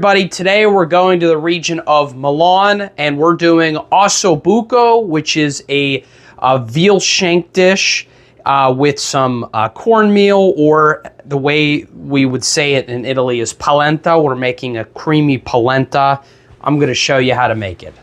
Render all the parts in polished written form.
Everybody, today we're going to the region of Milan and we're doing ossobuco, which is a veal shank dish with some cornmeal, or the way we would say it in Italy is polenta. We're making a creamy polenta. I'm going to show you how to make it.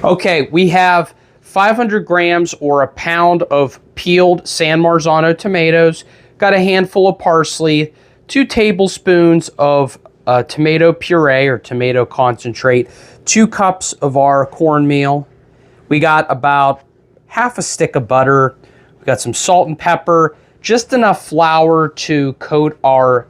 Okay, we have 500 grams or a pound of peeled San Marzano tomatoes, got a handful of parsley, 2 tablespoons of tomato puree or tomato concentrate, 2 cups of our cornmeal. We got about half a stick of butter. We got some salt and pepper, just enough flour to coat our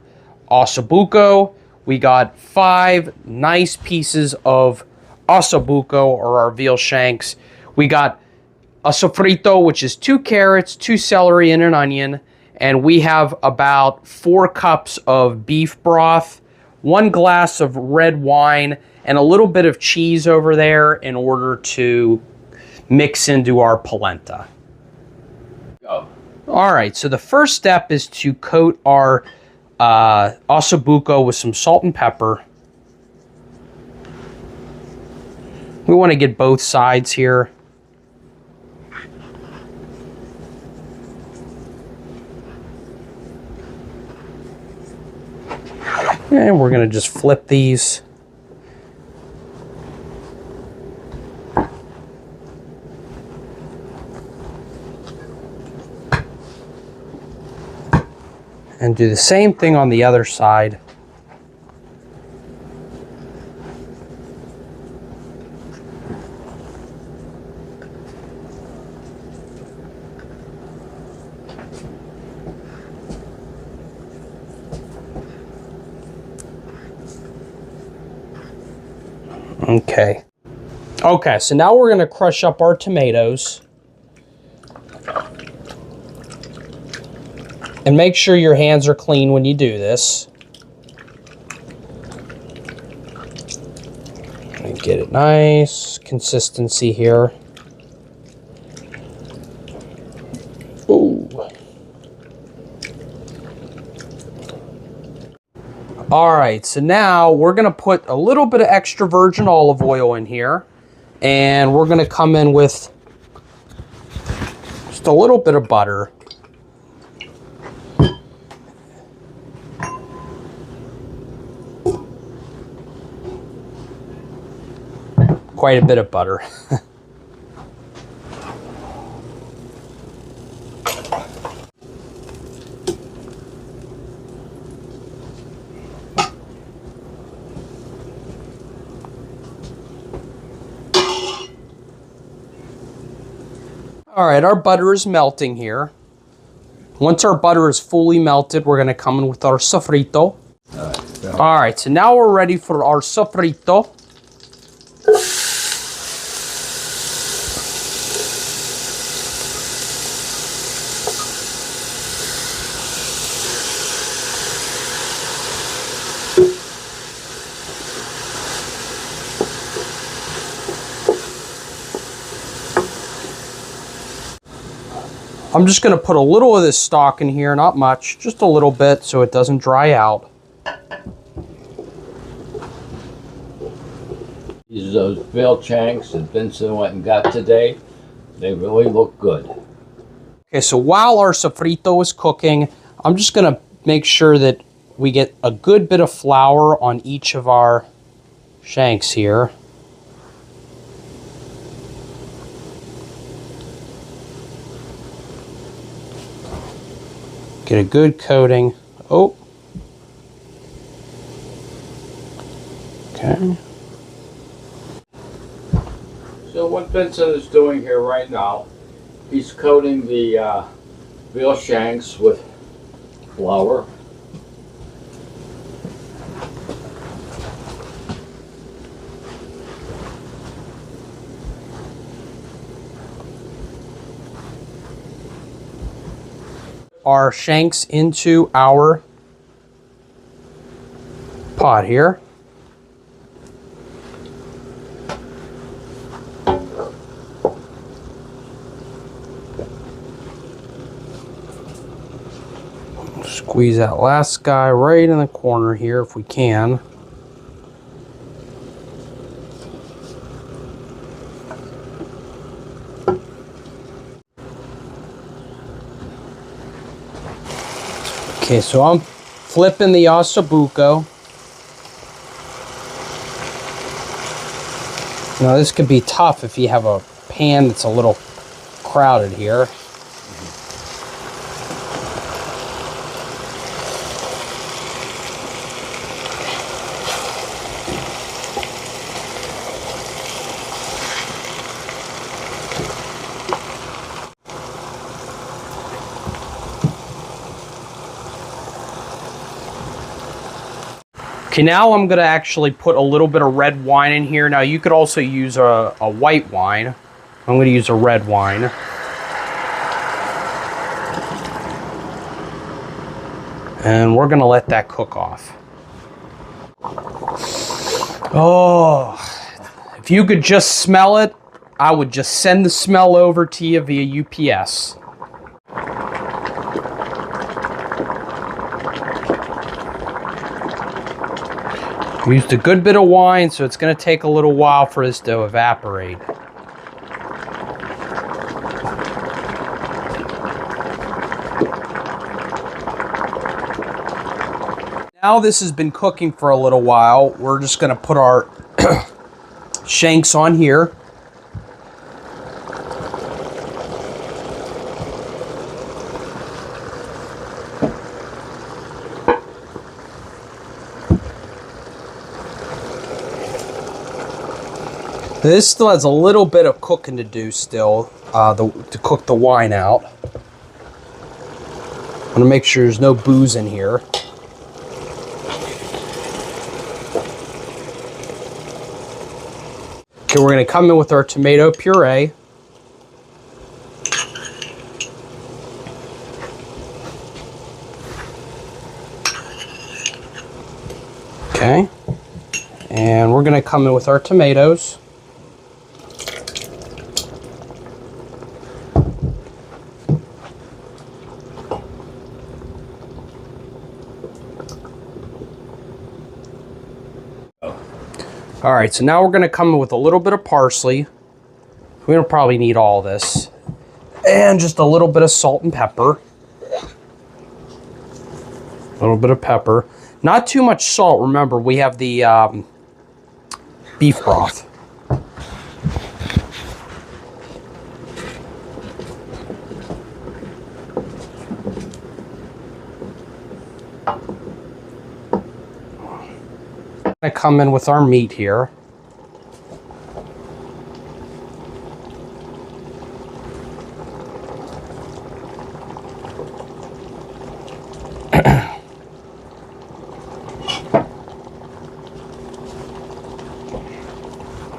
ossobuco. We got 5 nice pieces of ossobuco, or our veal shanks. We got a sofrito, which is 2 carrots, 2 celery, and an onion. And we have about 4 cups of beef broth, 1 glass of red wine, and a little bit of cheese over there in order to mix into our polenta. Go. All right, so the first step is to coat our ossobuco with some salt and pepper. We want to get both sides here. And we're going to just flip these. And do the same thing on the other side. Okay, so now we're going to crush up our tomatoes. And make sure your hands are clean when you do this. And get it nice consistency here. Ooh. All right, so now we're going to put a little bit of extra virgin olive oil in here. And we're going to come in with just a little bit of butter. Quite a bit of butter. All right, our butter is melting here. Once our butter is fully melted, we're going to come in with our sofrito. All right, so now we're ready for our sofrito. I'm just going to put a little of this stock in here, not much, just a little bit so it doesn't dry out. These are those Veal Shanks that Vincent went and got today. They really look good. Okay, so while our sofrito is cooking, I'm just going to make sure that we get a good bit of flour on each of our shanks here. Get a good coating. Oh. Okay. So what Vincent is doing here right now, he's coating the Veal Shanks with flour. our shanks into our pot here. Squeeze that last guy right in the corner here if we can. Okay, so I'm flipping the ossobuco. Now this could be tough if you have a pan that's a little crowded here. Okay, now I'm going to actually put a little bit of red wine in here. Now you could also use a white wine. I'm going to use a red wine. And we're going to let that cook off. Oh, if you could just smell it, I would just send the smell over to you via UPS. We used a good bit of wine, so it's going to take a little while for this to evaporate. Now this has been cooking for a little while. We're just going to put our shanks on here. This still has a little bit of cooking to do still, to cook the wine out. I'm going to make sure there's no booze in here. Okay, we're going to come in with our tomato puree. Okay. And we're going to come in with our tomatoes. All right, so now we're going to come in with a little bit of parsley. We don't probably need all this. And just a little bit of salt and pepper. A little bit of pepper. Not too much salt. Remember, we have the beef broth. Going to come in with our meat here.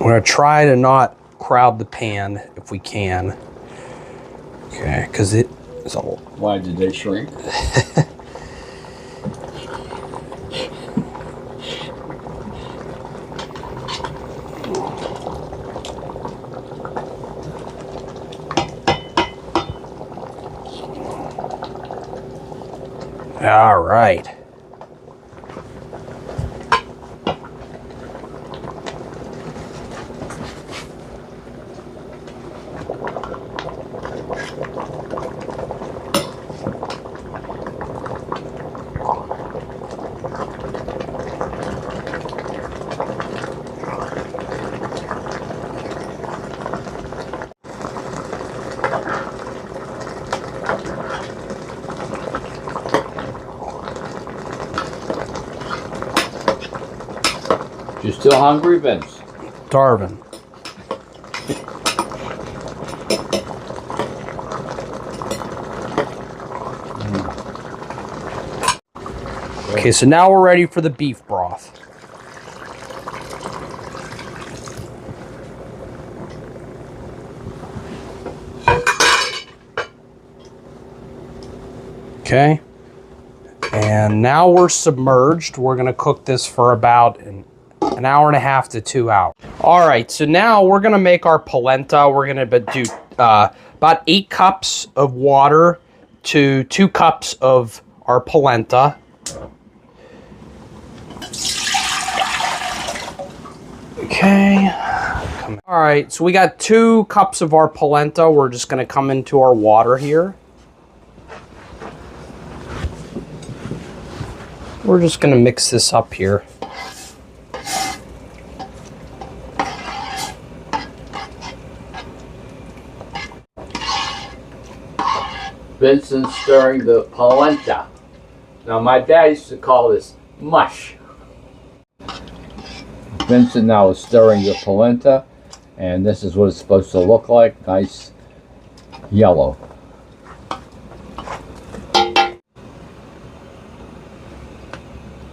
We're going to try to not crowd the pan if we can. Okay, because it is a... Why did they shrink? All right. You still hungry, Vince? Darvin. Okay, so now we're ready for the beef broth. Okay. And now we're submerged. We're going to cook this for about an hour and a half to 2 hours. All right, so now we're going to make our polenta. We're going to do about 8 cups of water to 2 cups of our polenta. Okay. All right, so we got 2 cups of our polenta. We're just going to come into our water here. We're just going to mix this up here. Vincent's stirring the polenta. Now my dad used to call this mush. Vincent now is stirring the polenta, and this is what it's supposed to look like. Nice yellow.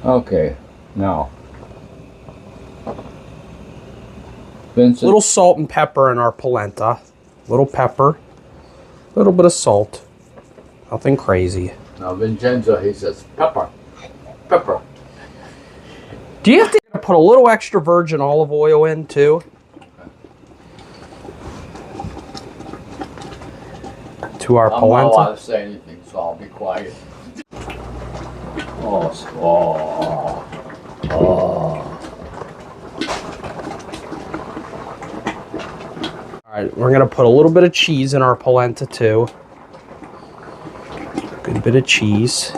Okay, now Vincent. Little salt and pepper in our polenta. Little pepper, a little bit of salt. Nothing crazy. Now Vincenzo, he says pepper, pepper. Do you have to put a little extra virgin olive oil in too? To our polenta? I'm not allowed to say anything, so I'll be quiet. Oh. All right, we're gonna put a little bit of cheese in our polenta too. Good bit of cheese.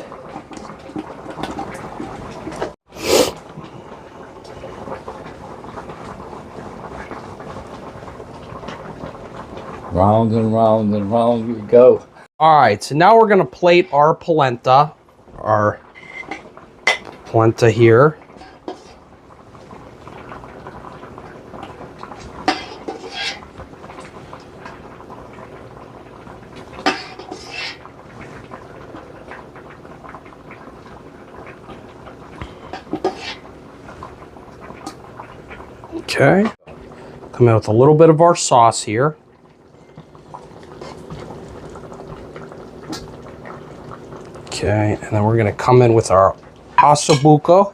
Round and round and round we go. All right, so now we're gonna plate our polenta here. Okay, come in with a little bit of our sauce here. Okay, and then we're gonna come in with our ossobuco.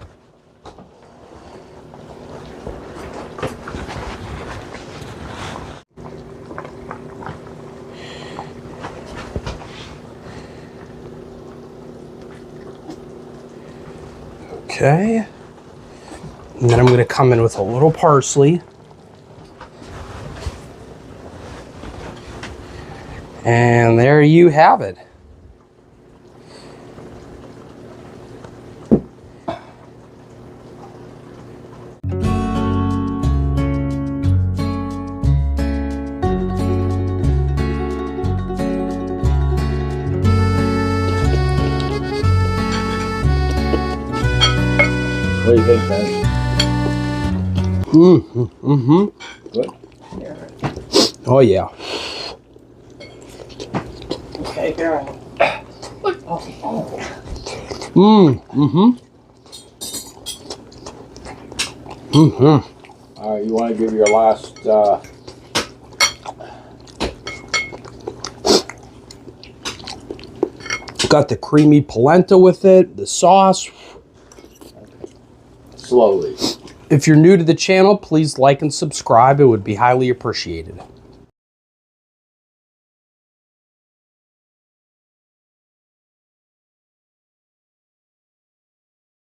Okay, and then I'm gonna come in with a little parsley. And there you have it. What do you think, Ben? Good? Yeah. Oh, yeah. Okay, girl. All right, you want to give your last... Got the creamy polenta with it, the sauce. Slowly. If you're new to the channel, please like and subscribe. It would be highly appreciated.